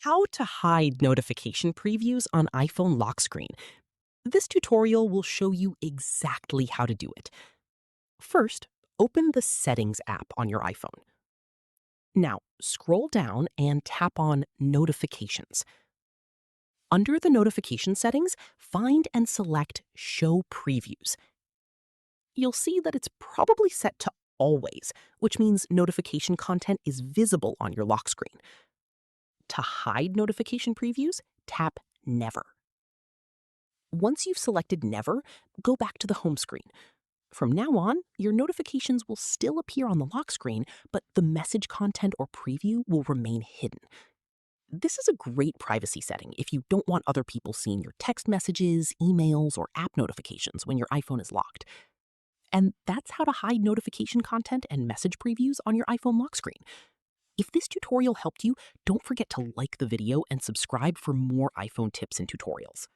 How to hide notification previews on iPhone lock screen. This tutorial will show you exactly how to do it. First, open the Settings app on your iPhone. Now, scroll down and tap on Notifications. Under the notification settings, find and select Show Previews. You'll see that it's probably set to Always, which means notification content is visible on your lock screen. To hide notification previews, tap Never. Once you've selected Never, go back to the home screen. From now on, your notifications will still appear on the lock screen, but the message content or preview will remain hidden. This is a great privacy setting if you don't want other people seeing your text messages, emails, or app notifications when your iPhone is locked. And that's how to hide notification content and message previews on your iPhone lock screen. If this tutorial helped you, don't forget to like the video and subscribe for more iPhone tips and tutorials.